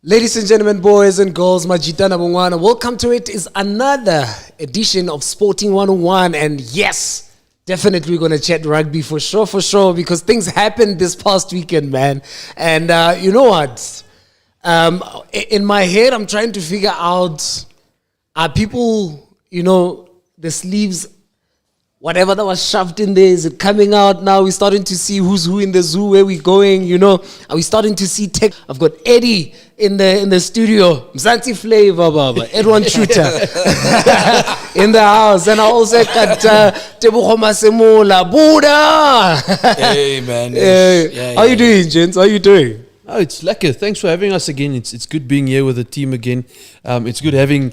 Ladies and gentlemen, boys and girls, Majitana Bungwana, welcome to it. Is another edition of Sporting 101. And yes, definitely we're going to chat rugby for sure, because things happened this past weekend, man. And you know what? In my head, I'm trying to figure out, are people, the sleeves, whatever that was shoved in there, is it coming out now? We're starting to see who's who in the zoo, where we're going, Are we starting to see tech? I've got Eddie in the studio, Mzansi Flavor, Baba, Edwin Shooter in the house. And I also got Tebogo Masemola, Buddha. Hey, man. How you doing, gents? How you doing? Oh, it's lekker. Thanks for having us again. It's good being here with the team again. It's good having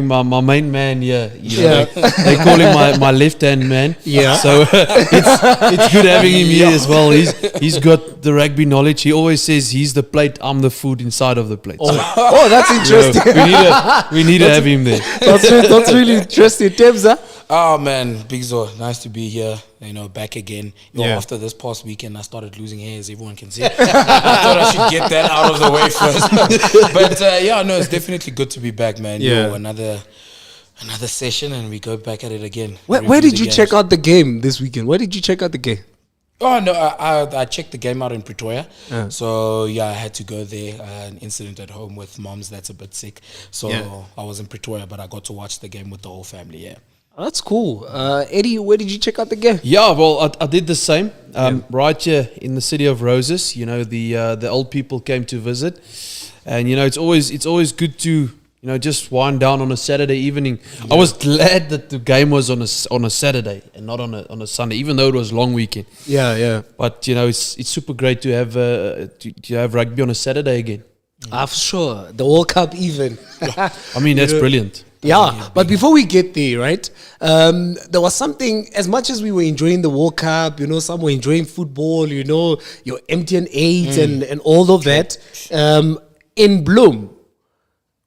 my main man here. They call him my left hand man. Yeah. So it's good having him here as well. He's got the rugby knowledge. He always says he's the plate, I'm the food inside of the plate. Oh, that's interesting. We need to have him there. That's really interesting. Tebza? Oh, man. Big Zo, nice to be here. Back again. Yeah. After this past weekend, I started losing hair, as everyone can see. I thought I should get that out of the way first. But it's definitely good to be back, man. Yeah. Another session, and we go back at it again. Where did you check out the game this weekend? Where did you check out the game? Oh, no, I checked the game out in Pretoria. Yeah. So, I had to go there. An incident at home with moms that's a bit sick. So, I was in Pretoria, but I got to watch the game with the whole family, yeah. Oh, that's cool. Eddie, where did you check out the game? Yeah, well, I did the same. Right here in the City of Roses, the old people came to visit, and it's always good to just wind down on a Saturday evening. Yeah. I was glad that the game was on a Saturday and not on a Sunday, even though it was long weekend. Yeah. But it's super great to have rugby on a Saturday again. For sure. The World Cup even. I mean, that's brilliant. Yeah, but before we get there, right, there was something, as much as we were enjoying the World Cup, some were enjoying football, your MTN 8 and all of that. In Bloom,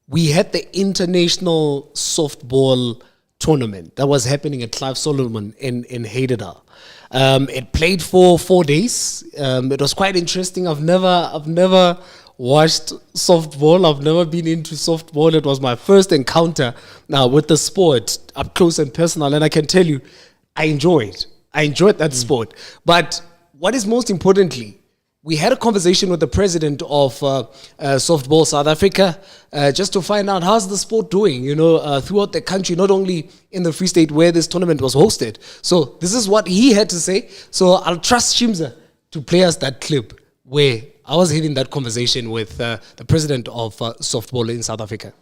we had the international softball tournament that was happening at Clive Solomon in Heidedal. It played for 4 days. It was quite interesting. I've never watched softball. I've never been into softball. It was my first encounter now with the sport up close and personal, and I can tell you, I enjoyed that sport. But what is most importantly, we had a conversation with the president of Softball South Africa just to find out how's the sport doing, throughout the country, not only in the Free State where this tournament was hosted. So this is what he had to say. So I'll trust Shimza to play us that clip where I was having that conversation with the president of softball in South Africa.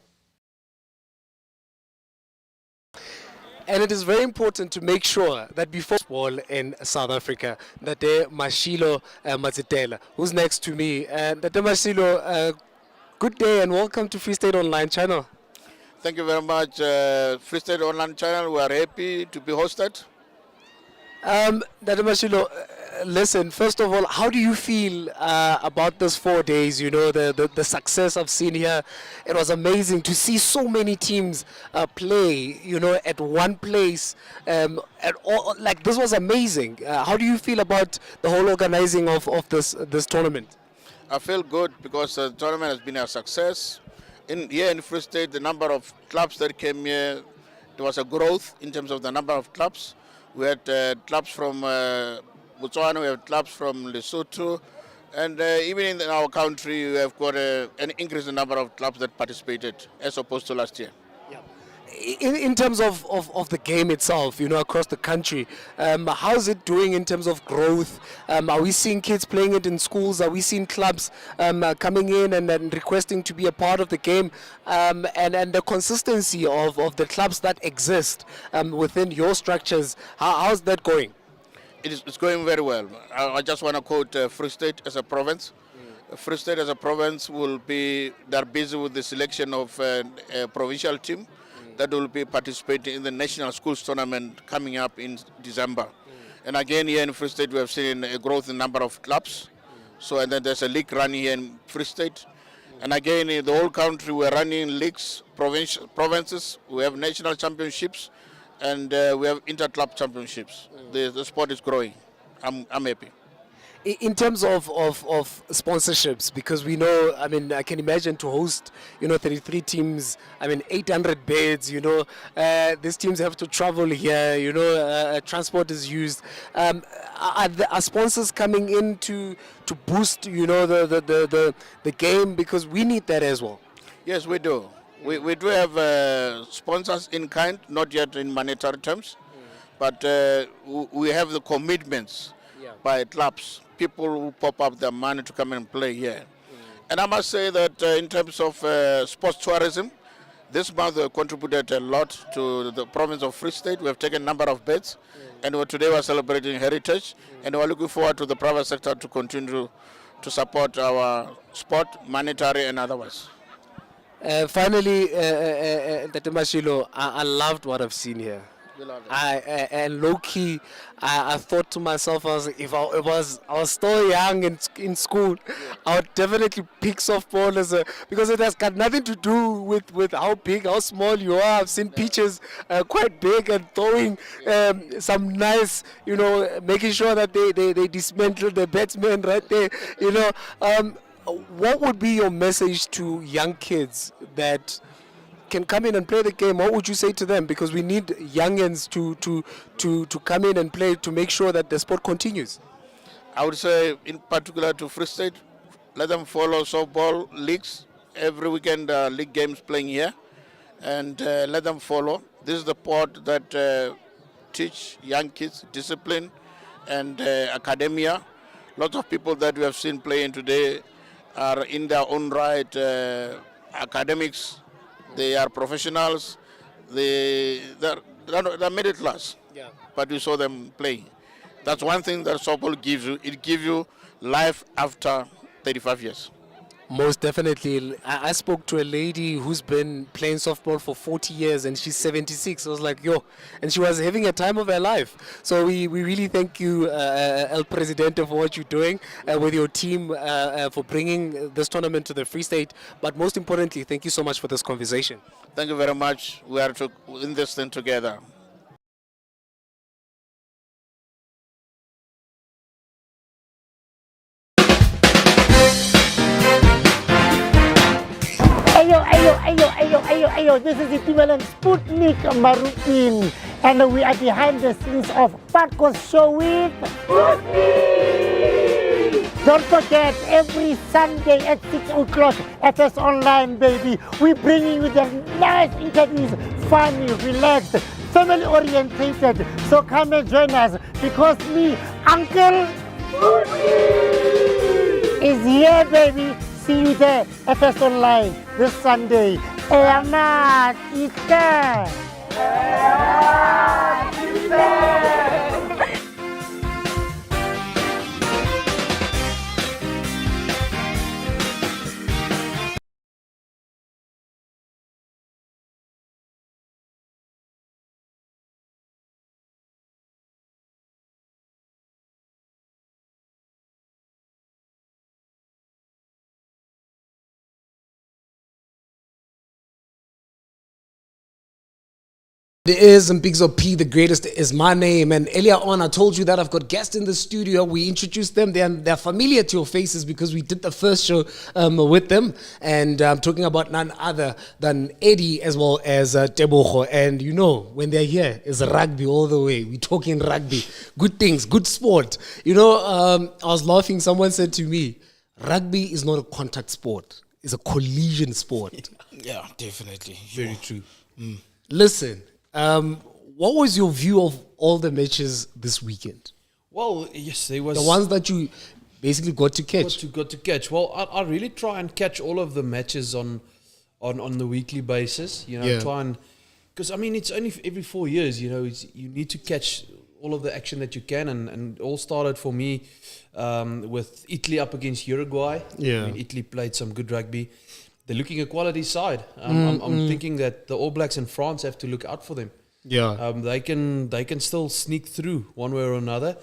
And it is very important to make sure that before football in South Africa, that there Mashilo Mazitela, who's next to me. And that Mashilo, good day and welcome to Free State Online Channel. Thank you very much, Free State Online Channel. We are happy to be hosted. Dada Mashilo, listen, first of all, how do you feel about this 4 days? The success I've seen here. It was amazing to see so many teams play, at one place. This was amazing. How do you feel about the whole organizing of this tournament? I feel good because the tournament has been a success. Here in Free State, the number of clubs that came here, there was a growth in terms of the number of clubs. We had clubs from Botswana, we have clubs from Lesotho, and even in our country, we have got an increase in the number of clubs that participated as opposed to last year. Yeah. In terms of the game itself, across the country, how's it doing in terms of growth? Are we seeing kids playing it in schools? Are we seeing clubs coming in and requesting to be a part of the game? And the consistency of the clubs that exist within your structures, how's that going? It's going very well. I just want to quote Free State as a province. Free State as a province they're busy with the selection of a provincial team that will be participating in the National Schools Tournament coming up in December. And again, here in Free State, we have seen a growth in number of clubs. So, and then there's a league running here in Free State. And again, in the whole country, we're running leagues, provinces. We have national championships, and we have inter-club championships. The sport is growing. I'm happy. In terms of sponsorships, because we know, I mean, I can imagine to host, 33 teams, I mean, 800 beds, these teams have to travel here, transport is used. Are sponsors coming in to boost, the game, because we need that as well? Yes, we do. We do have sponsors in kind, not yet in monetary terms, but we have the commitments by clubs, people who pop up their money to come and play here. And I must say that in terms of sports tourism, this month we contributed a lot to the province of Free State. We have taken a number of beds, and today we're celebrating heritage, and we're looking forward to the private sector to continue to support our sport, monetary and otherwise. Finally, Tate Mashilo, I loved what I've seen here. And low key, I thought to myself, if I was still young in school, I would definitely pick softball because it has got nothing to do with how big, how small you are. I've seen pitches quite big and throwing some nice, making sure that they dismantle the batsmen right there. What would be your message to young kids that can come in and play the game? What would you say to them? Because we need youngins to come in and play to make sure that the sport continues. I would say, in particular to Free State, let them follow softball leagues. Every weekend, league games playing here, and let them follow. This is the sport that teach young kids discipline and academia. Lots of people that we have seen playing today are in their own right academics. They are professionals. They're middle class. Yeah. But we saw them playing. That's one thing that softball gives you. It gives you life after 35 years. Most definitely. I spoke to a lady who's been playing softball for 40 years and she's 76. I was like, yo, and she was having a time of her life. So we really thank you, El Presidente, for what you're doing with your team, for bringing this tournament to the Free State. But most importantly, thank you so much for this conversation. Thank you very much. We are in this thing together. Ayo, this is equivalent Sputnik Marutin, and we are behind the scenes of Patko's show with Rugby. Don't forget, every Sunday at 6 o'clock, FS Online, baby. We're bringing you the nice interviews, funny, relaxed, family orientated. So come and join us, because me, Uncle is here, baby. See you there, FS Online, this Sunday. Enak kita. There is and Bigs of P, the greatest is my name. And earlier on, I told you that I've got guests in the studio. We introduced them. They're familiar to your faces because we did the first show with them. And I'm talking about none other than Eddie as well as Tebogo. And when they're here, it's rugby all the way. We're talking rugby. Good things, good sport. I was laughing. Someone said to me, rugby is not a contact sport. It's a collision sport. Yeah, definitely. Very true. Listen. What was your view of all the matches this weekend? Well, yes, there was the ones that you basically got to catch. Got to catch. Well, I really try and catch all of the matches on the weekly basis. Try and, because it's only every 4 years. You need to catch all of the action that you can, and it all started for me with Italy up against Uruguay. Yeah, Italy played some good rugby. They're looking a quality side. I'm thinking that the All Blacks and France have to look out for them. Yeah, they can still sneak through one way or another.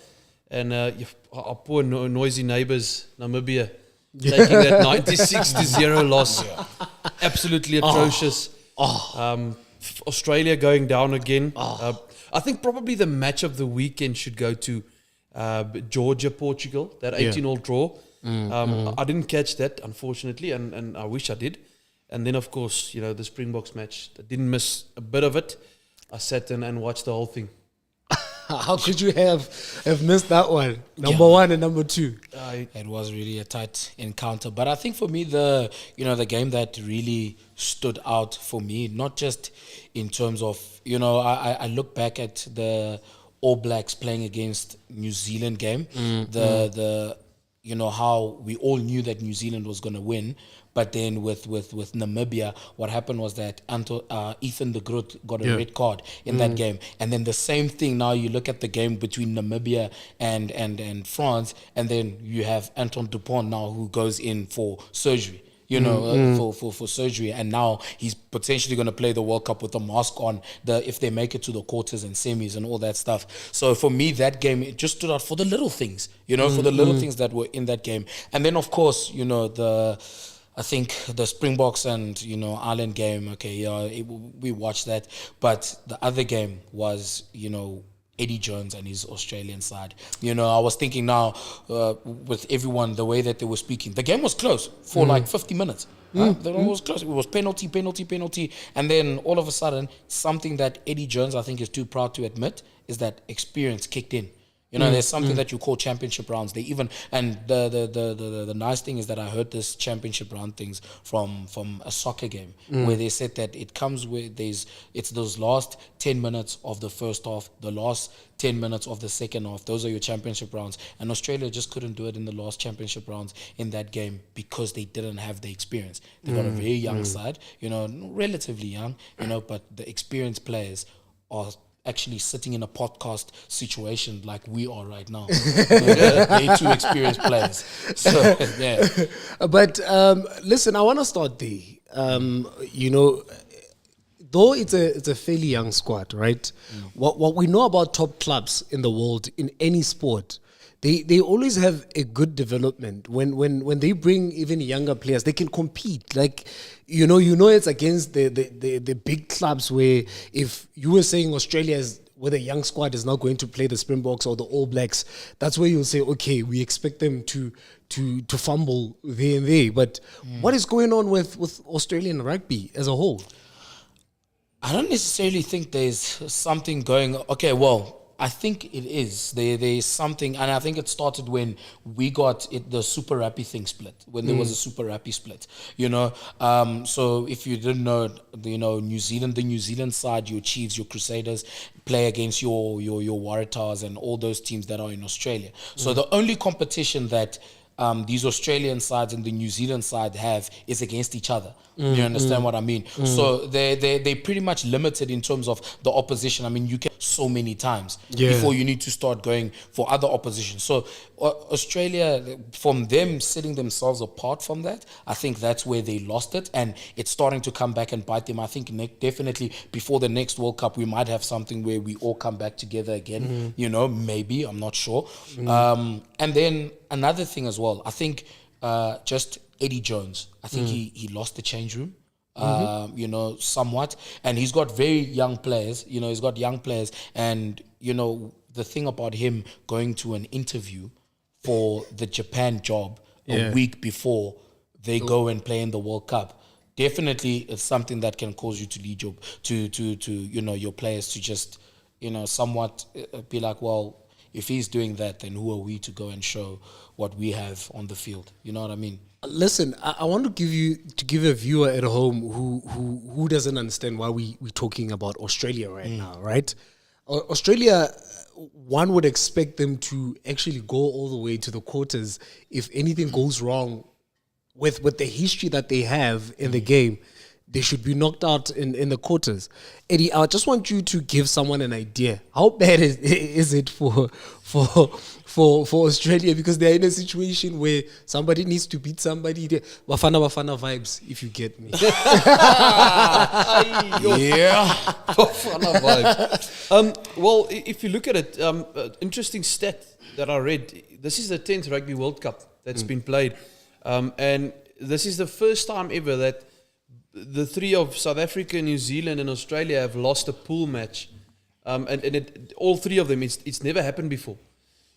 And our poor noisy neighbours, Namibia, taking that 96-0 loss, absolutely atrocious. Australia going down again. I think probably the match of the weekend should go to Georgia, Portugal, that 18-all draw. I didn't catch that, unfortunately, and I wish I did. And then, of course, the Springboks match. I didn't miss a bit of it. I sat in and watched the whole thing. How could you have missed that one? Number one and number two. It was really a tight encounter. But I think for me, the game that really stood out for me, not just in terms of, I look back at the All Blacks playing against New Zealand game. How we all knew that New Zealand was going to win. But then with Namibia, what happened was that Ethan de Groot got a red card in that game. And then the same thing, now you look at the game between Namibia and France, and then you have Anton Dupont now who goes in for surgery. For surgery, and now he's potentially going to play the World Cup with a mask on if they make it to the quarters and semis and all that stuff. So for me, that game, it just stood out for the little things, for the little things that were in that game. And then, of course, I think the Springboks and, Ireland game, we watched that. But the other game was, Eddie Jones and his Australian side. I was thinking now, with everyone, the way that they were speaking, the game was close for like 50 minutes. The game was close. It was penalty. And then all of a sudden, something that Eddie Jones, I think, is too proud to admit, is that experience kicked in. There's something that you call championship rounds. They even, and the nice thing is that I heard this championship round things from a soccer game where they said that it comes with it's those last 10 minutes of the first half, the last 10 minutes of the second half. Those are your championship rounds. And Australia just couldn't do it in the last championship rounds in that game because they didn't have the experience. They got a very young side, relatively young, but the experienced players are actually sitting in a podcast situation like we are right now. They're two experienced players. So, yeah. But listen, I want to start there. Though it's a fairly young squad, right? What we know about top clubs in the world in any sport, they always have a good development. When they bring even younger players, they can compete. Like, it's against the big clubs where if you were saying Australia is with a young squad is not going to play the Springboks or the All Blacks, that's where you'll say, okay, we expect them to fumble there and there. But what is going on with Australian rugby as a whole? I don't necessarily think there's something going. Okay, well, I think it is. There's something, and I think it started when we got the Super Rugby thing split, when there was a Super Rugby split, So if you didn't know, the New Zealand side, your Chiefs, your Crusaders, play against your Waratahs and all those teams that are in Australia. So the only competition that these Australian sides and the New Zealand side have is against each other. You understand what I mean? So they're pretty much limited in terms of the opposition. I mean, you can so many times before you need to start going for other opposition. So Australia, from them setting themselves apart from that, I think that's where they lost it, and it's starting to come back and bite them. I think definitely before the next World Cup, we might have something where we all come back together again. Maybe, I'm not sure. And then another thing as well, I think just Eddie Jones, I think he lost the change room, somewhat. And he's got very young players, he's got young players. And, the thing about him going to an interview for the Japan job a week before they go and play in the World Cup, definitely it's something that can cause you to lead your players to just, somewhat be like, well, if he's doing that, then who are we to go and show what we have on the field? You know what I mean? Listen, I want to give a viewer at home who doesn't understand why we're talking about Australia right now, right? Australia, one would expect them to actually go all the way to the quarters if anything goes wrong with the history that they have in the game. They should be knocked out in the quarters. Eddie, I just want you to give someone an idea. How bad is it for Australia? Because they're in a situation where somebody needs to beat somebody. Bafana vibes, if you get me. Yeah. Bafana vibes. Well, if you look at it, interesting stat that I read, this is the 10th Rugby World Cup that's been played. And this is the first time ever that the three of South Africa, New Zealand, and Australia have lost a pool match, and all three of them, it's never happened before.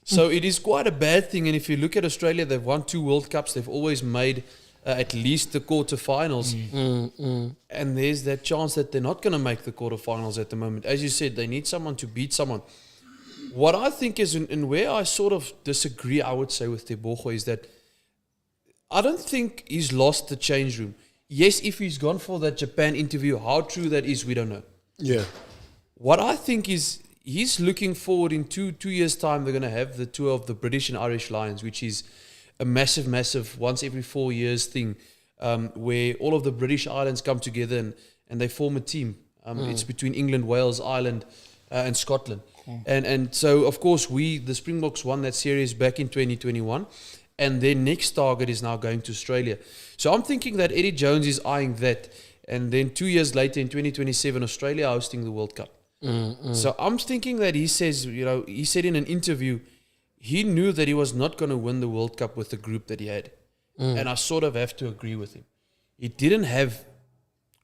So it is quite a bad thing. And if you look at Australia, they've won 2 World Cups. They've always made at least the quarterfinals. And there's that chance that they're not going to make the quarterfinals at the moment. As you said, they need someone to beat someone. What I think is, and where I sort of disagree, I would say, with Tebogo is that I don't think he's lost the change room. Yes, if he's gone for that Japan interview, how true that is, we don't know. Yeah. What I think is he's looking forward in two years' time, they're going to have the tour of the British and Irish Lions, which is a massive, once every 4 years thing, where all of the British Islands come together and they form a team. It's between England, Wales, Ireland, and Scotland. And so, of course, the Springboks won that series back in 2021. And their next target is now going to Australia. So I'm thinking that Eddie Jones is eyeing that. And then 2 years later, in 2027, Australia hosting the World Cup. So I'm thinking that he says, he said in an interview, he knew that he was not going to win the World Cup with the group that he had. And I sort of have to agree with him. He didn't have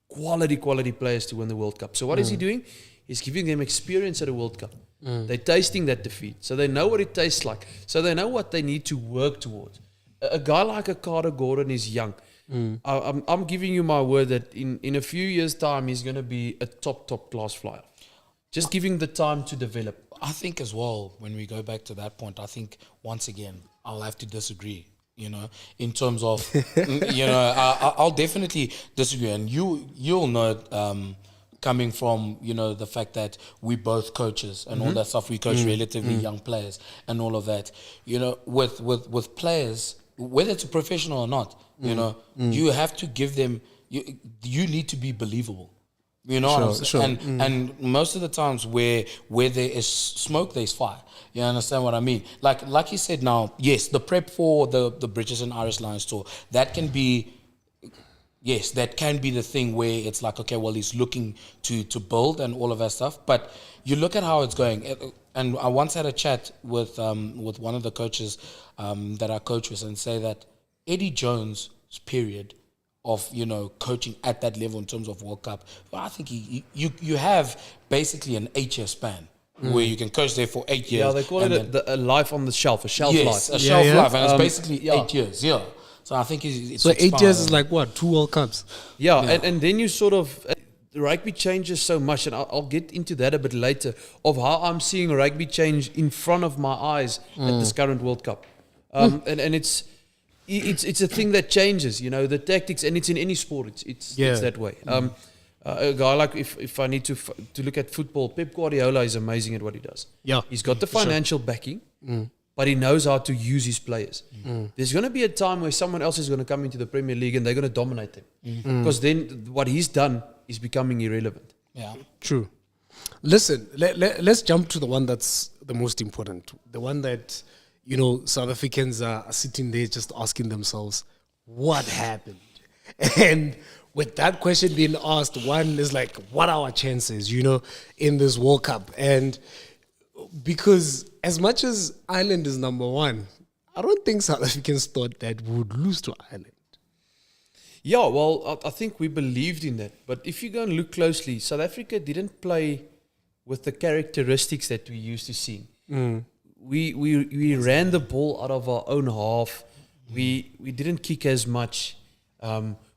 quality players to win the World Cup. So what is he doing? He's giving them experience at a World Cup. They're tasting that defeat. So they know what it tastes like. So they know what they need to work towards. A guy like a Carter Gordon is young. I'm giving you my word that in a few years' time, he's going to be a top class flyer. Just giving the time to develop. I think as well, when we go back to that point, I think once again, I'll have to disagree, in terms of, I'll definitely disagree. And you'll know, coming from, the fact that we both coaches and all that stuff, we coach relatively young players and all of that, with players, whether it's a professional or not, you have to give them, you need to be believable. You know what I'm saying? And most of the times where there is smoke, there's fire. You understand what I mean? Like you said now, yes, the prep for the British and Irish Lions tour, that can be the thing where it's like, okay, well, he's looking to build and all of that stuff. But you look at how it's going. And I once had a chat with one of the coaches that I coach with and say that Eddie Jones' period of coaching at that level in terms of World Cup, I think you have basically an 8-year span where you can coach there for 8 years. Yeah, they call it a life on the shelf, a shelf life. Yes, a shelf life, and it's basically 8 years. Yeah, so I think it's so 8 years is like what, 2 World Cups? Yeah. And then you sort of rugby changes so much, and I'll get into that a bit later of how I'm seeing rugby change in front of my eyes at this current World Cup, and it's a thing that changes, the tactics, and it's in any sport. It's that way. A guy like if I need to look at football, Pep Guardiola is amazing at what he does. Yeah, he's got the financial backing, but he knows how to use his players. There's going to be a time where someone else is going to come into the Premier League and they're going to dominate them, because then what he's done is becoming irrelevant. Yeah, true. Listen, let's jump to the one that's the most important, the one that South Africans are sitting there just asking themselves, what happened? And with that question being asked, one is like, what are our chances, in this World Cup? And because as much as Ireland is number one, I don't think South Africans thought that we would lose to Ireland. Yeah, well, I think we believed in that. But if you go and look closely, South Africa didn't play with the characteristics that we used to see. We ran the ball out of our own half. We didn't kick as much.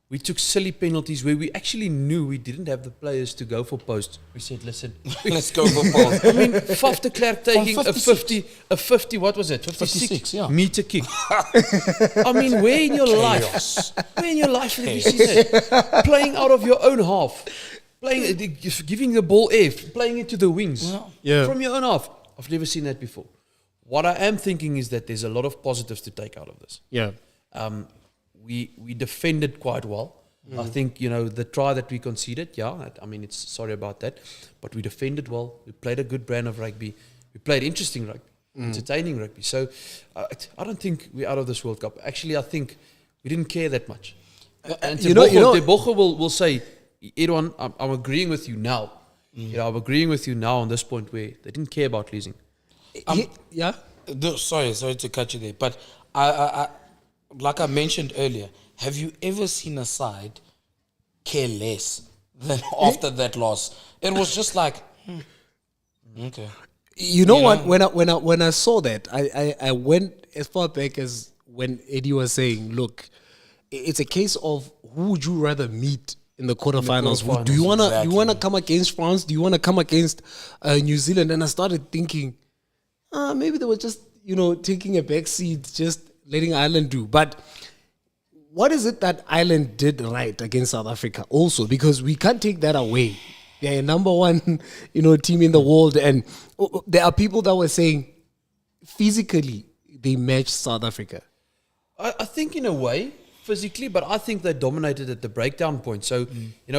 We took silly penalties where we actually knew we didn't have the players to go for post. We said, listen, let's go for post. I mean, Faf de Klerk taking a 50, what was it? 56 meter kick. I mean, where in your life have you seen that? Playing out of your own half. Giving the ball air, playing it to the wings. From your own half. I've never seen that before. What I am thinking is that there's a lot of positives to take out of this. Yeah. We defended quite well. I think, the try that we conceded, sorry about that, but we defended well. We played a good brand of rugby. We played interesting rugby, entertaining rugby. So I don't think we're out of this World Cup. Actually, I think we didn't care that much. And Tebogo will say, Edouard, I'm agreeing with you now. I'm agreeing with you now on this point where they didn't care about losing. Sorry to cut you there, but I like I mentioned earlier, have you ever seen a side care less than after that loss? It was just like, okay. You know what? When I saw that, I went as far back as when Eddie was saying, "Look, it's a case of who would you rather meet in the quarterfinals? Do you wanna come against France? Do you wanna come against New Zealand?" And I started thinking, maybe they were just taking a back seat, just letting Ireland do. But what is it that Ireland did right against South Africa? Also, because we can't take that away. They're number one, team in the world, and there are people that were saying physically they matched South Africa. I think in a way, physically, but I think they dominated at the breakdown point. So,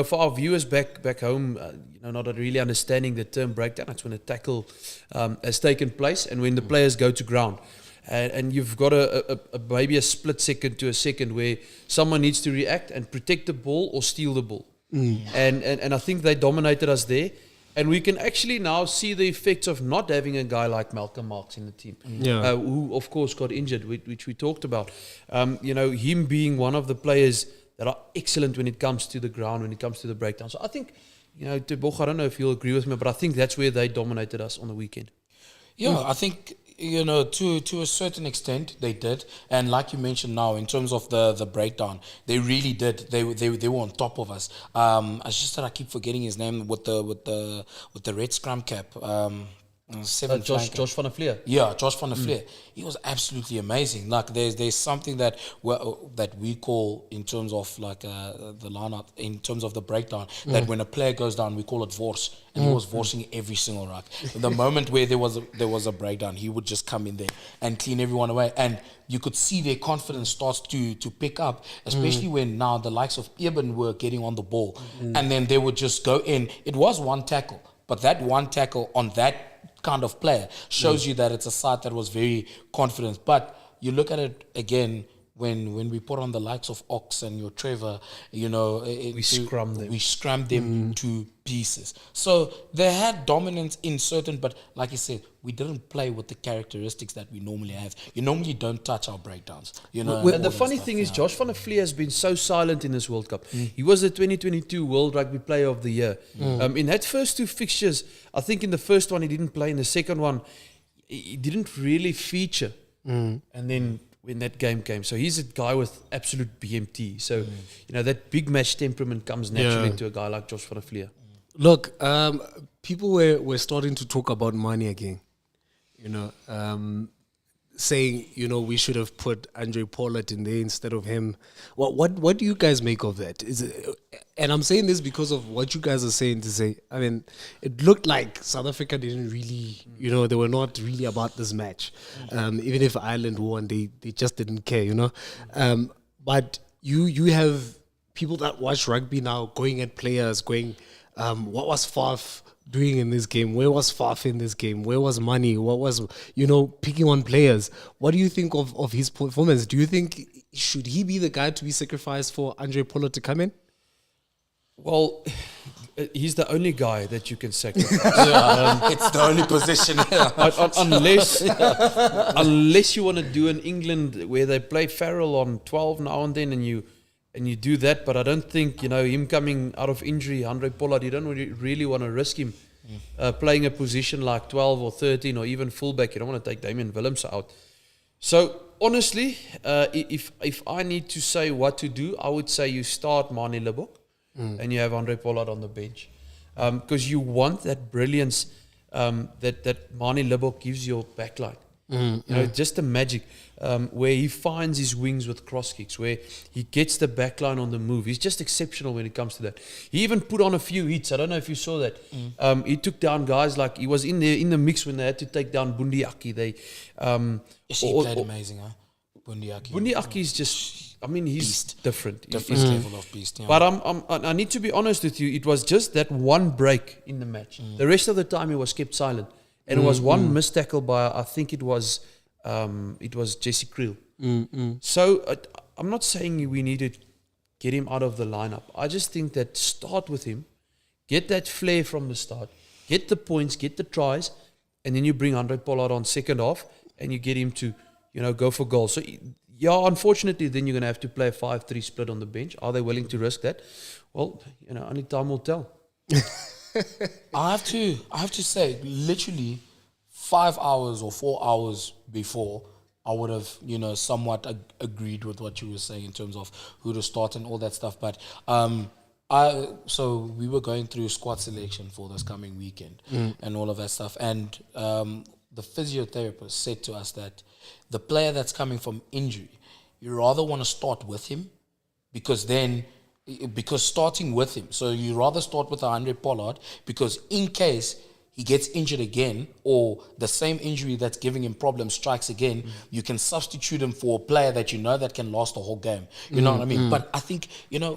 for our viewers back home, not really understanding the term breakdown, that's when a tackle has taken place and when the players go to ground. And you've got a maybe a split second to a second where someone needs to react and protect the ball or steal the ball. And I think they dominated us there. And we can actually now see the effects of not having a guy like Malcolm Marx in the team, who of course got injured, which we talked about. Him being one of the players that are excellent when it comes to the ground, when it comes to the breakdown. So I think, Tebogo, I don't know if you'll agree with me, but I think that's where they dominated us on the weekend. Yeah, I think to a certain extent they did, and like you mentioned now, in terms of the breakdown, they really did. They were on top of us. It's just that I keep forgetting his name with the red scrum cap. Josh van der Fleer. Yeah, Josh van der Fleer. He was absolutely amazing. Like there's something that we call in terms of like the lineup, in terms of the breakdown, that when a player goes down, we call it vorse, and he was vorsing every single ruck. The moment where there was a breakdown, he would just come in there and clean everyone away, and you could see their confidence starts to pick up, especially when now the likes of Eben were getting on the ball, and then they would just go in. It was one tackle, but that one tackle on that kind of player shows you that it's a side that was very confident. But you look at it again when we put on the likes of Ox and your Trevor, we scrummed them to pieces. So they had dominance in certain, but like you said, we didn't play with the characteristics that we normally have. You normally don't touch our breakdowns. And the funny thing is, Josh van der Fleer has been so silent in this World Cup. He was the 2022 World Rugby Player of the Year. In that first two fixtures, I think in the first one he didn't play. In the second one, he didn't really feature. And then when that game came, so he's a guy with absolute BMT. So that big match temperament comes naturally to a guy like Josh van der Fleer. Look, people were starting to talk about money again. Saying we should have put Andre Pollard in there instead of him. What do you guys make of that? And I'm saying this because of what you guys are saying to say. I mean, it looked like South Africa didn't really, they were not really about this match. Even if Ireland won, they just didn't care. But you have people that watch rugby now going at players, going, what was Faf doing in this game? Where was Faf in this game? Where was Money? What was, picking on players? What do you think of his performance? Do you think, should he be the guy to be sacrificed for Andre Pollard to come in? Well, he's the only guy that you can sacrifice. It's the only position. Unless you want to do an England where they play Farrell on 12 now and then, and you do that, but I don't think him coming out of injury, Andre Pollard, you don't really want to risk him playing a position like 12 or 13 or even fullback. You don't want to take Damian Willems out. So honestly, if I need to say what to do, I would say you start Manie Libbok and you have Andre Pollard on the bench, because you want that brilliance that Manie Libbok gives your backline. Just the magic where he finds his wings with cross kicks, where he gets the backline on the move. He's just exceptional when it comes to that. He even put on a few hits. I don't know if you saw that. He took down guys like, he was in the mix when they had to take down Bundiaki. He played amazing, huh? Bundiaki is just, he's beast. Different level of beast. Yeah. But I need to be honest with you. It was just that one break in the match. The rest of the time he was kept silent. And it was one missed tackle by, I think it was Jesse Creel. So I'm not saying we need to get him out of the lineup. I just think that start with him, get that flair from the start, get the points, get the tries, and then you bring Andre Pollard on second half, and you get him to, go for goals. So unfortunately, then you're going to have to play a 5-3 split on the bench. Are they willing to risk that? Well, only time will tell. I have to say, literally, 5 hours or 4 hours before, I would have, somewhat agreed with what you were saying in terms of who to start and all that stuff. But so we were going through squad selection for this coming weekend and all of that stuff. And the physiotherapist said to us that the player that's coming from injury, you rather want to start with him because starting with him, so you rather start with Andre Pollard because in case he gets injured again or the same injury that's giving him problems strikes again, you can substitute him for a player that that can last the whole game. You know what I mean? But I think,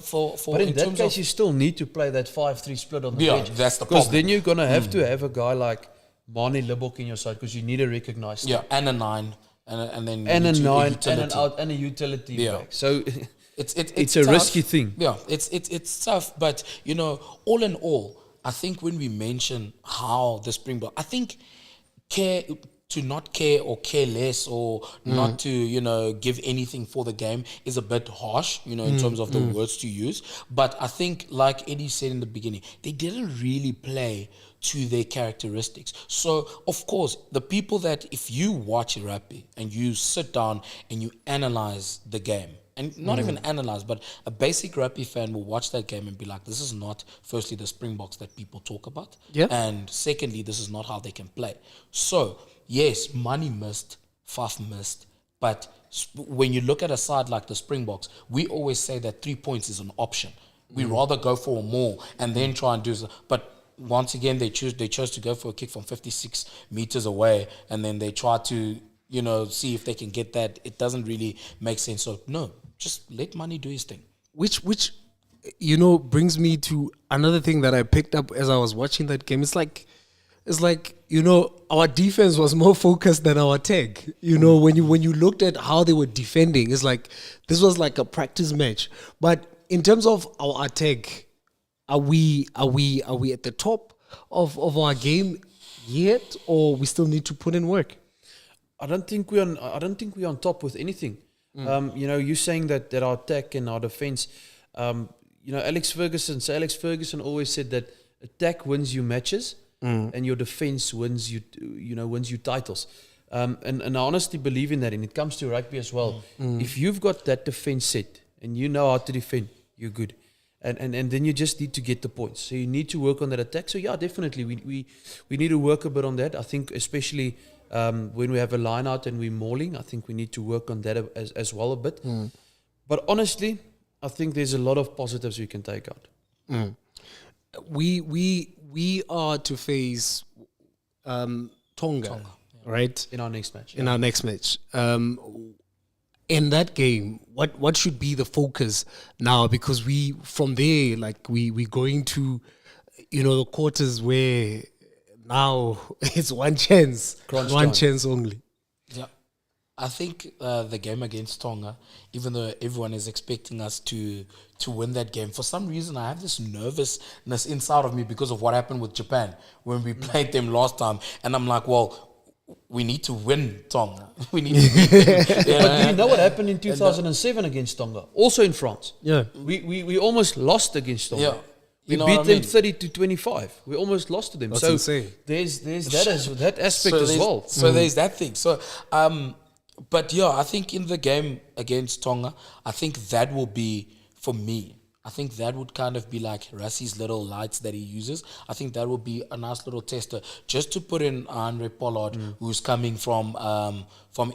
for But in that case, you still need to play that 5-3 split on the bench. That's the Because problem. then you're going to have to have a guy like Mane Libbok in your side because you need a recognized and a 9. And then and a 9 utility. and an out and a utility back. So it's a tough. risky thing. Yeah, it's tough. But all in all, I think when we mention how the Springbok, I think to not care or care less or not to give anything for the game is a bit harsh, in terms of the words to use. But I think, like Eddie said in the beginning, they didn't really play to their characteristics. So, of course, the people that if you watch rugby and you sit down and you analyze the game, and not even analyze, but a basic rugby fan will watch that game and be like, this is not, firstly, the Springboks that people talk about. Yeah. And secondly, this is not how they can play. So, yes, Money missed, Faf missed, but when you look at a side like the Springboks, we always say that 3 points is an option. We rather go for more and then try and do so. But once again, they chose to go for a kick from 56 meters away, and then they try to, see if they can get that. It doesn't really make sense. So, no, just let Money do his thing. Which brings me to another thing that I picked up as I was watching that game. It's like our defense was more focused than our attack. When you looked at how they were defending, it's like this was like a practice match. But in terms of our attack, are we at the top of our game yet, or we still need to put in work? I don't think we're on top with anything. You're saying that our attack and our defense. Alex Ferguson always said that attack wins you matches, and your defense wins you titles. And I honestly believe in that. And it comes to rugby as well. If you've got that defense set and you know how to defend, you're good. And then you just need to get the points. So you need to work on that attack. So yeah, definitely we need to work a bit on that. I think especially when we have a line out and we're mauling, I think we need to work on that as well a bit. But honestly, I think there's a lot of positives we can take out. We are to face Tonga, right? In our next match. In our next match. In that game, what should be the focus now? Because from there, we're going to, the quarters where now it's one chance, chance only. Yeah, I think the game against Tonga, even though everyone is expecting us to win that game, for some reason I have this nervousness inside of me because of what happened with Japan when we played them last time, and I'm like, well, we need to win Tonga. We need to beat them. But do you know what happened in 2007 against Tonga? Also in France. Yeah. We almost lost against Tonga. Yeah. We beat them 30-25. We almost lost to them. That's so insane. There's that aspect as well. So there's that thing. So, but yeah, I think in the game against Tonga, I think that will be, for me, I think that would kind of be like Rassi's little lights that he uses. I think that would be a nice little tester just to put in Andre Pollard, who's coming from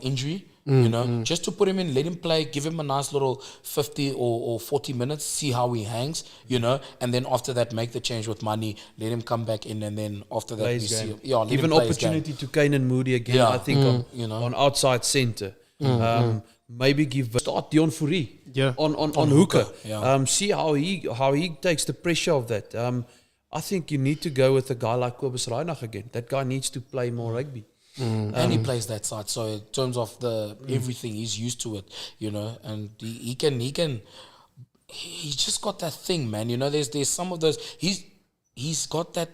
injury, just to put him in, let him play, give him a nice little 50 or 40 minutes, see how he hangs, and then after that, make the change with Money, let him come back in, and then after that, Play we his see, game. Give an opportunity to Kane and Moody again, I think, on outside centre. Maybe start Dion Fourie on hooker. Yeah. See how he takes the pressure of that. I think you need to go with a guy like Kobus Reinach again. That guy needs to play more rugby. And he plays that side, so in terms of the everything, he's used to it, and he's just got that thing, man. There's some of those. He's got that,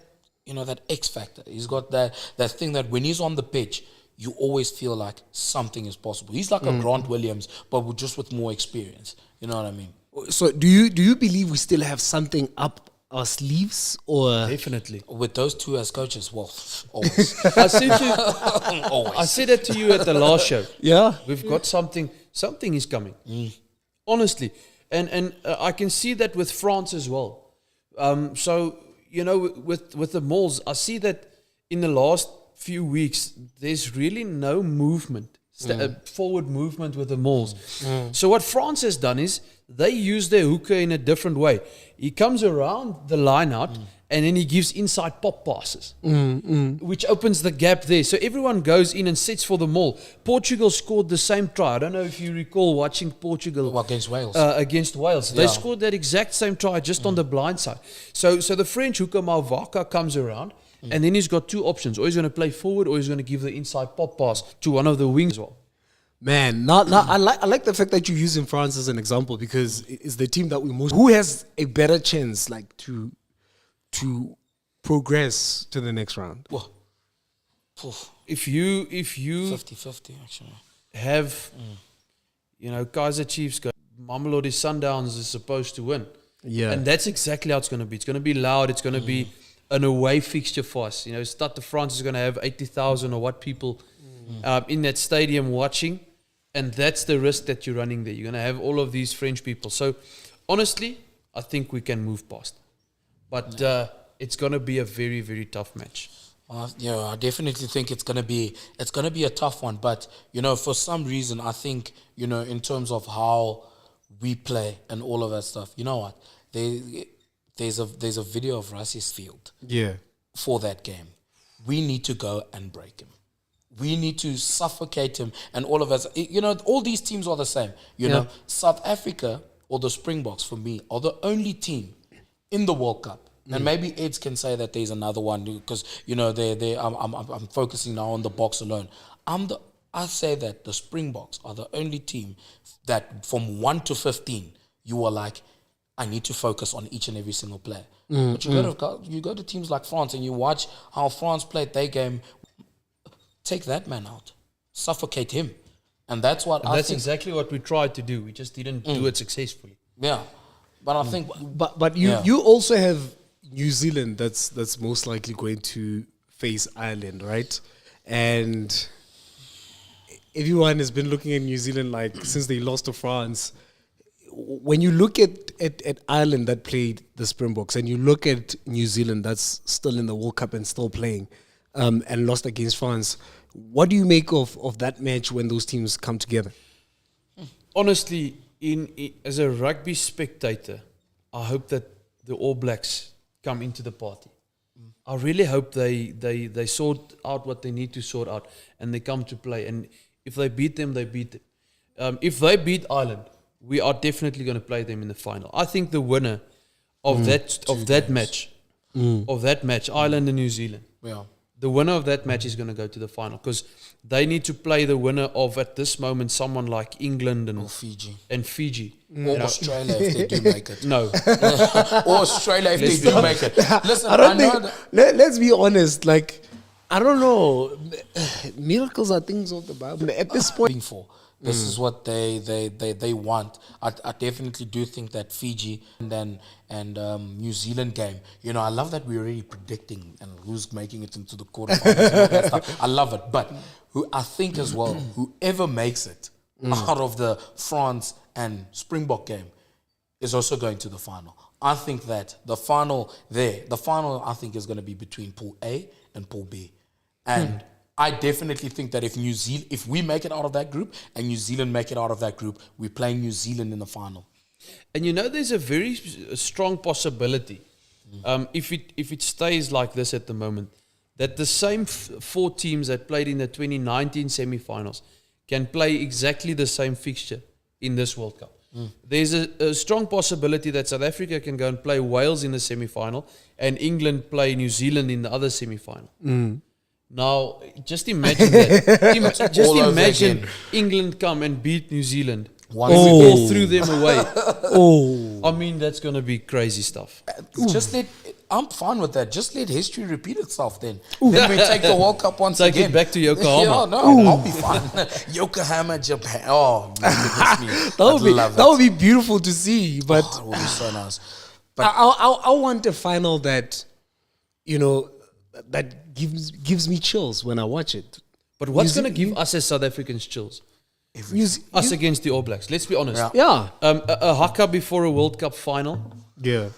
that X factor. He's got that thing that when he's on the pitch, you always feel like something is possible. He's like a Grant Williams, but just with more experience. You know what I mean? So do you believe we still have something up our sleeves, or Definitely. With those two as coaches, well, always. I said that to you at the last show. yeah, We've got something is coming. Honestly. And I can see that with France as well. So, with the malls, I see that in the last few weeks, there's really no movement, forward movement with the malls. So what France has done is they use their hooker in a different way. He comes around the line out and then he gives inside pop passes, which opens the gap there. So everyone goes in and sets for the maul. Portugal scored the same try. I don't know if you recall watching Portugal Against Wales. They scored that exact same try just on the blind side. So the French hooker Malvaka comes around and then he's got two options. Or he's going to play forward or he's going to give the inside pop pass to one of the wings as well. man. I like the fact that you're using France as an example, because it's the team that we most. Who has a better chance, like to progress to the next round? Well, poof, If you 50-50 actually. have, Kaizer Chiefs go, Mamelodi Sundowns is supposed to win. Yeah. And that's exactly how it's going to be. It's going to be loud. It's going to be an away fixture for us. Stade de France is going to have 80,000 or what people in that stadium watching. And that's the risk that you're running there. You're going to have all of these French people. So, honestly, I think we can move past. But it's going to be a very, very tough match. I definitely think it's gonna be a tough one. But for some reason, I think in terms of how we play and all of that stuff. You know what? There's a video of Rassi's field. Yeah. For that game, we need to go and break him. We need to suffocate him, and all of us. All these teams are the same. South Africa or the Springboks for me are the only team in the World Cup. And maybe Eds can say that there's another one because I'm focusing now on the box alone. I say that the Springboks are the only team that from 1 to 15 you are like, I need to focus on each and every single player. But you go to teams like France and you watch how France played their game. Take that man out, suffocate him, and that's what I think. That's exactly what we tried to do. We just didn't do it successfully. Yeah, but I think, but you also have New Zealand that's most likely going to face Ireland, right? And everyone has been looking at New Zealand like since they lost to France. When you look at Ireland that played the Springboks, and you look at New Zealand that's still in the World Cup and still playing, and lost against France, what do you make of that match when those teams come together? Honestly, as a rugby spectator, I hope that the All Blacks come into the party. I really hope they sort out what they need to sort out and they come to play. And if they beat them, they beat them. If they beat Ireland, we are definitely going to play them in the final. I think the winner of that match, Ireland and New Zealand, the winner of that match is going to go to the final because they need to play the winner of, at this moment, someone like England and Fiji. Or Australia if they do make it. No. Or Australia if they do make it. Listen, I don't think. Let's be honest. Like, I don't know. Miracles are things of the Bible. At this point, this is what they want. I definitely do think that Fiji and New Zealand game. I love that we're already predicting and who's making it into the quarterfinals and all that stuff. I love it. But I think as well, whoever makes it out of the France and Springbok game is also going to the final. I think that the final I think is going to be between Pool A and Pool B. And I definitely think that if we make it out of that group and New Zealand make it out of that group, we're playing New Zealand in the final. And there's a very strong possibility, if it stays like this at the moment, that the same four teams that played in the 2019 semi-finals can play exactly the same fixture in this World Cup. There's a strong possibility that South Africa can go and play Wales in the semi-final and England play New Zealand in the other semi-final. Now, just imagine that. Just imagine England come and beat New Zealand. We all threw them away. I mean, that's going to be crazy stuff. I'm fine with that. Just let history repeat itself then. Then we take the World Cup once again. Take it back to Yokohama. I'll be fine. Yokohama, Japan. Oh, my goodness me. that would be beautiful to see. But it would be so nice. I want a final that, you know, that gives me chills when I watch it. But what's going to give us as South Africans chills? Us against the All Blacks. Let's be honest. Yeah. A haka before a World Cup final. Yeah.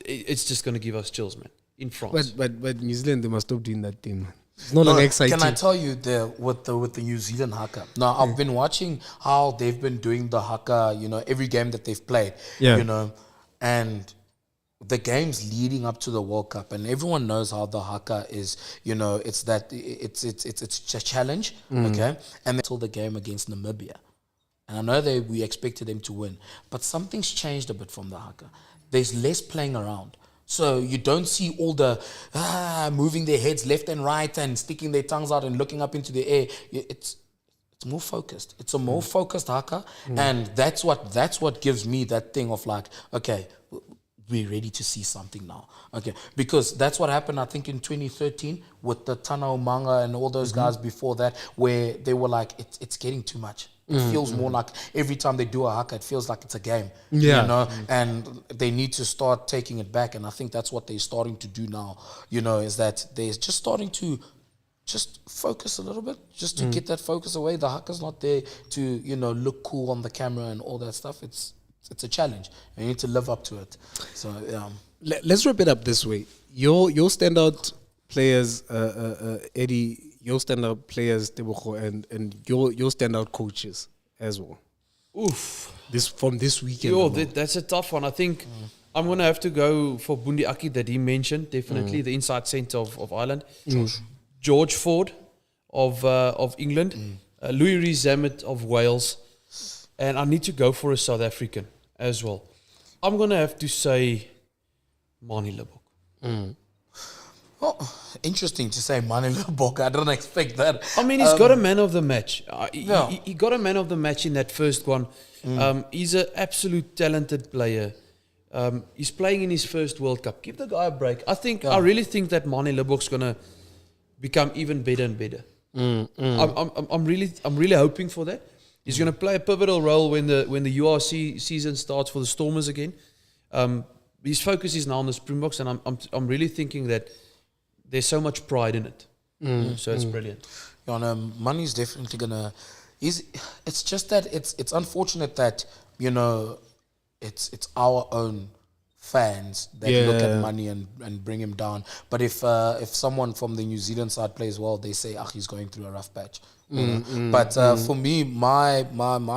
It's just going to give us chills, man. In France. But New Zealand, they must stop doing that thing. It's not an exciting. Can I tell you with the New Zealand haka? Now I've been watching how they've been doing the haka. You know, every game that they've played. Yeah. You know, and the games leading up to the World Cup, and everyone knows how the haka is. You know, it's a challenge, okay, and until the game against Namibia, and I know we expected them to win, but something's changed a bit from the haka. There's less playing around, so you don't see all the moving their heads left and right and sticking their tongues out and looking up into the air. It's more focused. It's a more focused haka, and that's what gives me that thing of like, okay, we're ready to see something now. Okay, because that's what happened, I think, in 2013 with the Tana Umanga and all those guys before that, where they were like, it's getting too much. It feels more like every time they do a haka, it feels like it's a game. Yeah. You know, and they need to start taking it back. And I think that's what they're starting to do now, you know, is that they're just starting to just focus a little bit, just to get that focus away. The haka's not there to, you know, look cool on the camera and all that stuff. It's a challenge, and you need to live up to it. So Let's wrap it up this way. Your standout players, Eddie. Your standout players, Tebogo, and your standout coaches as well. Oof. From this weekend. That's a tough one. I think I'm going to have to go for Bundi Aki that he mentioned. Definitely the inside centre of Ireland. George Ford of England. Louis Rees-Zammit of Wales. And I need to go for a South African as well. I'm going to have to say Mani Lebok. Oh, interesting to say Mani Lebok. I didn't expect that. I mean, he's got a man of the match. He got a man of the match in that first one. He's an absolute talented player. He's playing in his first World Cup. Give the guy a break. I really think that Mani Lebok's going to become even better and better. I'm really hoping for that. He's going to play a pivotal role when the URC season starts for the Stormers again. His focus is now on the Springboks, and I'm really thinking that there's so much pride in it. So it's brilliant. Yeah, no, Money's definitely gonna. It's just that it's unfortunate that, you know, it's our own fans that look at Money and bring him down. But if someone from the New Zealand side plays well, they say, he's going through a rough patch. But for me, my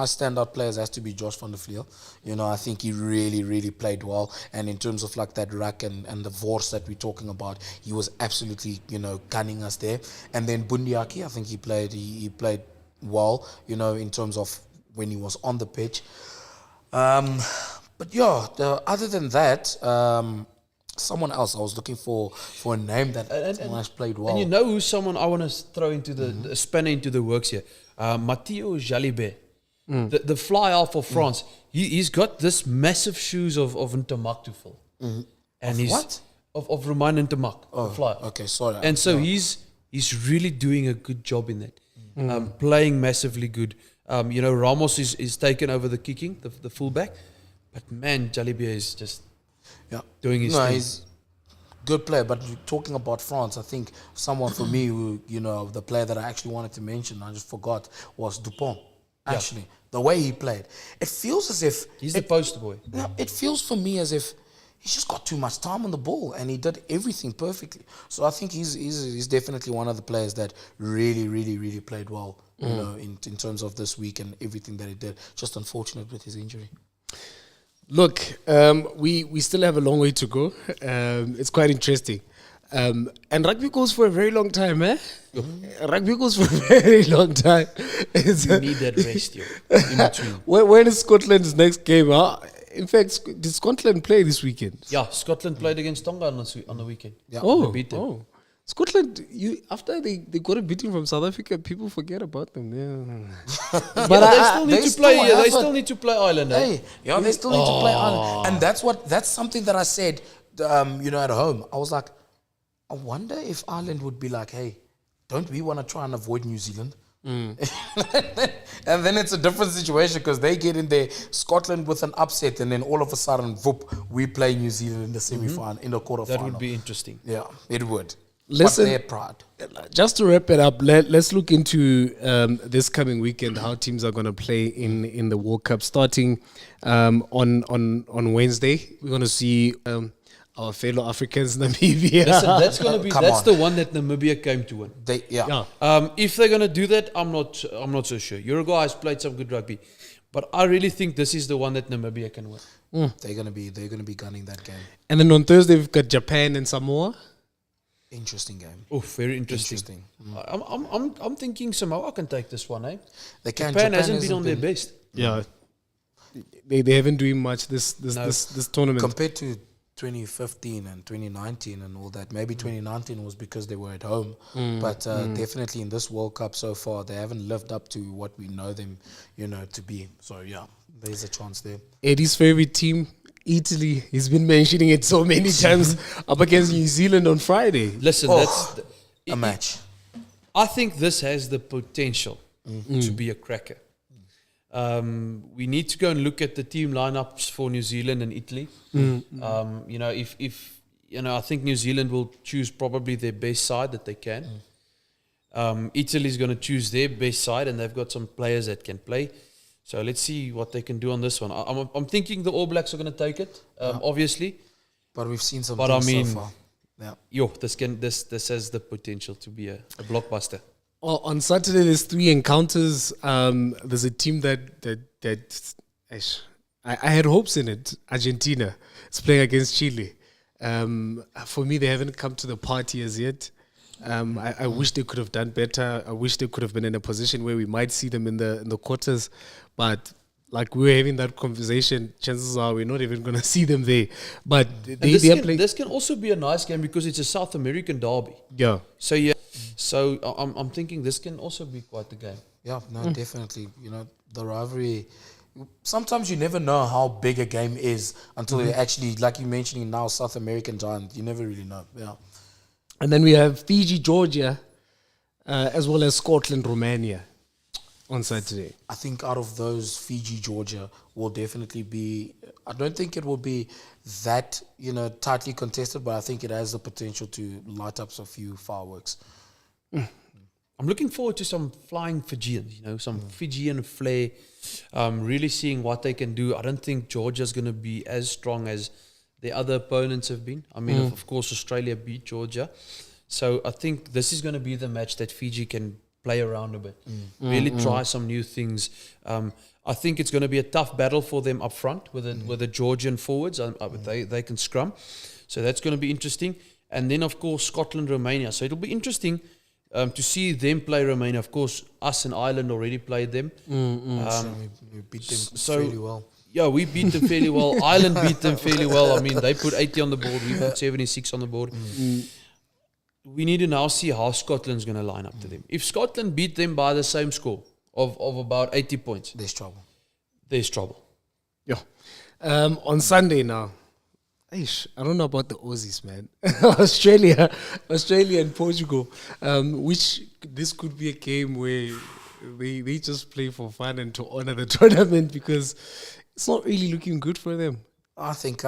standout players has to be Josh van der Vliel. You know, I think he really, really played well. And in terms of like that ruck and the force that we're talking about, he was absolutely, you know, gunning us there. And then Bundiaki, I think he played well, you know, in terms of when he was on the pitch. But yeah, other than that, someone else, I was looking for a name that has played well. And you know who's someone I want to throw into the spanner into the works here? Matteo Jalibert, the fly half of France. He's got this massive shoes of Ntamak to fill. And he's what? Of Romain Ntamak, the fly. Okay, sorry. And so he's really doing a good job in that. Playing massively good. You know, Ramos is taken over the kicking, the fullback. But man, Jalibert is just doing his thing. He's good player. But talking about France, I think someone for me who, you know, the player that I actually wanted to mention, I just forgot, was Dupont. Actually, the way he played, it feels as if he's the poster boy. Yeah, it feels for me as if he's just got too much time on the ball, and he did everything perfectly. So I think he's definitely one of the players that really, really, really played well. You know, in terms of this week and everything that he did. Just unfortunate with his injury. Look, we still have a long way to go. It's quite interesting. And rugby goes for a very long time, eh? Rugby goes for a very long time. You need that rest, yo, in between. When is Scotland's next game? In fact, did Scotland play this weekend? Yeah, Scotland played against Tonga on the weekend. Yeah. Oh, they beat them. Scotland, after they got a beating from South Africa, people forget about them. Yeah. But they still need to play Ireland. Hey, they still need to play Ireland. And that's something that I said, you know, at home. I was like, I wonder if Ireland would be like, hey, don't we want to try and avoid New Zealand? And then it's a different situation because they get in there, Scotland with an upset, and then all of a sudden, whoop, we play New Zealand in the semi-final, in the quarterfinal. That would be interesting. Yeah, it would. Listen, but their pride. Just to wrap it up, let's look into this coming weekend, how teams are going to play in the World Cup. Starting on Wednesday, we're going to see our fellow Africans, Namibia. Listen, that's going to be Come that's on. the one that Namibia came to win. Yeah. If they're going to do that, I'm not so sure. Uruguay has played some good rugby, but I really think this is the one that Namibia can win. They're gonna be gunning that game. And then on Thursday, we've got Japan and Samoa. Interesting game. Oh, very interesting. I'm thinking Samoa can take this one, eh? They can. Japan hasn't been on their best. Yeah. They haven't doing much this tournament. compared to 2015 and 2019 and all that. Maybe 2019 was because they were at home, but definitely in this World Cup so far, they haven't lived up to what we know them, to be. So yeah, there's a chance there. Eddie's favorite team, Italy. He's been mentioning it so many times up against New Zealand on Friday. Listen, that's A match. I think this has the potential to be a cracker. We need to go and look at the team lineups for New Zealand and Italy. If I think New Zealand will choose probably their best side that they can. Italy is going to choose their best side, and they've got some players that can play. So let's see what they can do on this one. I'm thinking the All Blacks are going to take it, obviously. But we've seen some But things I mean, so far. Yeah. This has the potential to be a blockbuster. On Saturday, there's 3 encounters. There's a team that I had hopes in it. Argentina. It's playing against Chile. For me, they haven't come to the party as yet. I wish they could have done better. I wish they could have been in a position where we might see them in the quarters. But like we were having that conversation, chances are we're not even going to see them there. But they are playing. This can also be a nice game because it's a South American derby. Yeah. So I'm thinking this can also be quite the game. Yeah, no, definitely. The rivalry. Sometimes you never know how big a game is until you actually, like you're mentioning now, South American giant. You never really know. Yeah. And then we have Fiji, Georgia, as well as Scotland, Romania on Saturday. I think out of those, Fiji, Georgia will definitely be. I don't think it will be that tightly contested, but I think it has the potential to light up a few fireworks. I'm looking forward to some flying Fijians, some Fijian flair, really seeing what they can do. I don't think Georgia's going to be as strong as the other opponents have been. I mean, of course, Australia beat Georgia. So I think this is going to be the match that Fiji can play around a bit, really try some new things. I think it's going to be a tough battle for them up front with the Georgian forwards. They can scrum. So that's going to be interesting. And then, of course, Scotland, Romania. So it'll be interesting to see them play Romania. Of course, us and Ireland already played them. We beat them fairly well. Yeah, we beat them fairly well. Ireland beat them fairly well. I mean, they put 80 on the board. We put 76 on the board. We need to now see how Scotland's going to line up to them. If Scotland beat them by the same score of about 80 points, There's trouble. there's trouble. Yeah. On Sunday now. I don't know about the Aussies, man. Australia and Portugal. Which this could be a game where they just play for fun and to honor the tournament because it's not really looking good for them. I think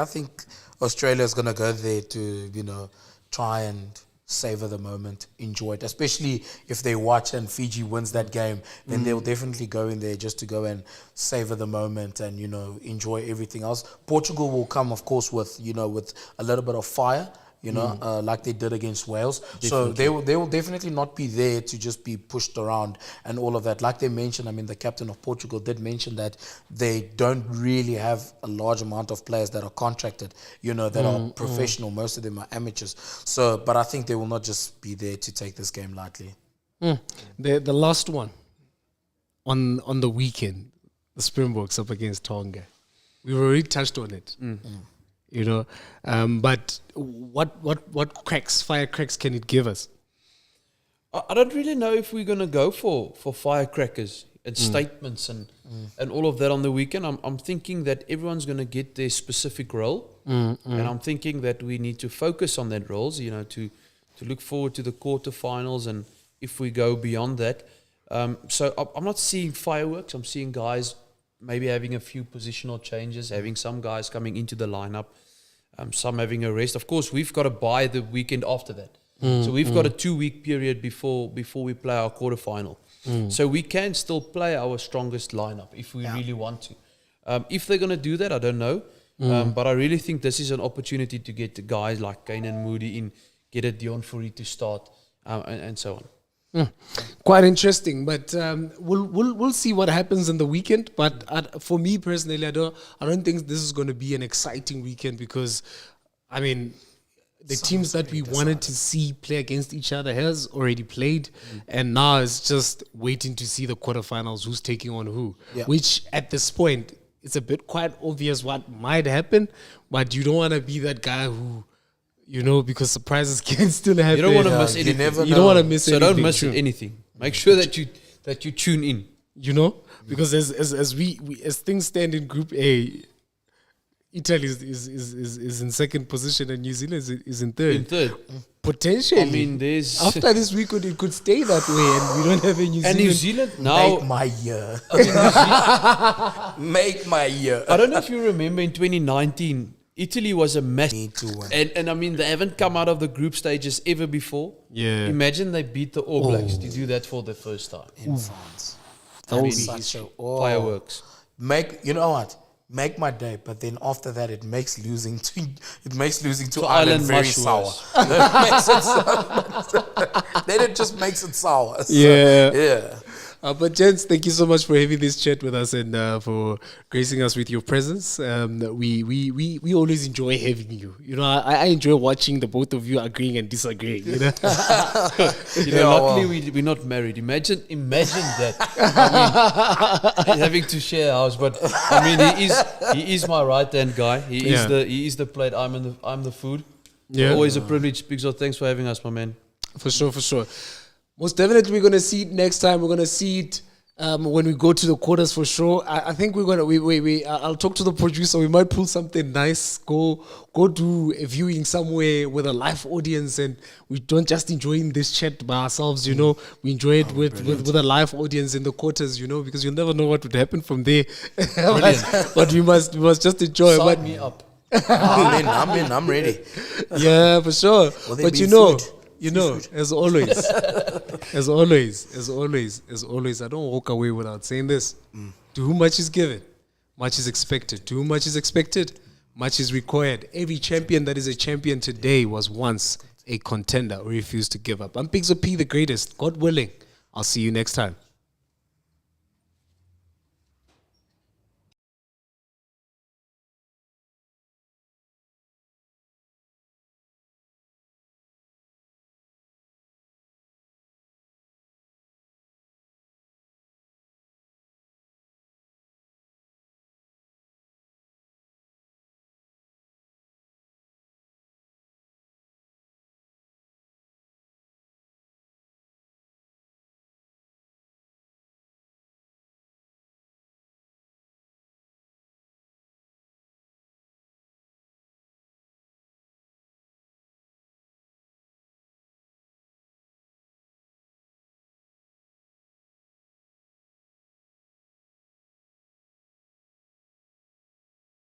Australia's gonna go there to try and savor the moment, enjoy it. Especially if they watch and Fiji wins that game, then they'll definitely go in there just to go and savor the moment and enjoy everything else. Portugal will come, of course, with with a little bit of fire. Like they did against Wales. Definitely. So they will definitely not be there to just be pushed around and all of that. Like they mentioned, I mean, the captain of Portugal did mention that they don't really have a large amount of players that are contracted, that are professional. Most of them are amateurs. So, but I think they will not just be there to take this game lightly. The last one on the weekend, the Springboks up against Tonga. We've already touched on it. But what firecracks can it give us? I don't really know if we're going to go for firecrackers and statements and all of that on the weekend. I'm thinking that everyone's going to get their specific role. And I'm thinking that we need to focus on that roles, to look forward to the quarterfinals. And if we go beyond that, So I'm not seeing fireworks. I'm seeing guys maybe having a few positional changes, having some guys coming into the lineup, some having a rest. Of course, we've got to buy the weekend after that. So we've got a 2-week period before we play our quarterfinal. So we can still play our strongest lineup if we really want to. If they're going to do that, I don't know. But I really think this is an opportunity to get the guys like Kane and Moody in, get a Dion Fourie to start, and so on. Quite interesting, but we'll see what happens in the weekend. But for me personally, I don't think this is going to be an exciting weekend because, I mean, the teams that we wanted to see play against each other has already played, and now it's just waiting to see the quarterfinals, who's taking on who. Which at this point, it's a bit quite obvious what might happen, but you don't want to be that guy who, you know, because surprises can still happen. You don't want to miss anything. You don't want to miss anything. So don't miss anything. Make sure that you tune in. You know, because as we as things stand in Group A, Italy is in second position and New Zealand is in third. Potentially. I mean, there's after this week it could stay that way, and we don't have a New Zealand. And New Zealand now. Make my year. Make my year. I don't know if you remember in 2019, Italy was a mess. And I mean, they haven't come out of the group stages ever before. Yeah. Imagine they beat the All Blacks to do that for the first time. In France. That would be such a fireworks. You know what? Make my day, but then after that, it makes losing to To Ireland Ireland very much sour. worse. That makes it sour. Then it just makes it sour. So, Yeah. But gents, thank you so much for having this chat with us and for gracing us with your presence. We always enjoy having you. You know, I enjoy watching the both of you agreeing and disagreeing. You know, Luckily we're not married. Imagine that. I mean, having to share a house, but I mean, he is my right hand guy. He is the plate. I'm the food. Yeah. Always a privilege. Big so thanks for having us, my man. For sure. Most definitely, we're gonna see it next time. We're gonna see it when we go to the quarters for sure. I think we're gonna. I'll talk to the producer. We might pull something nice. Go do a viewing somewhere with a live audience, and we don't just enjoying this chat by ourselves. You know, we enjoy it with a live audience in the quarters. You know, because you'll never know what would happen from there. but we must just enjoy. Sign me up. I'm in. I'm ready. Yeah, for sure. Will there But be you know. food? You know, as always, I don't walk away without saying this. To whom much is given, much is expected. To whom much is expected, much is required. Every champion that is a champion today was once a contender who refused to give up. I'm Big P, the greatest. God willing, I'll see you next time.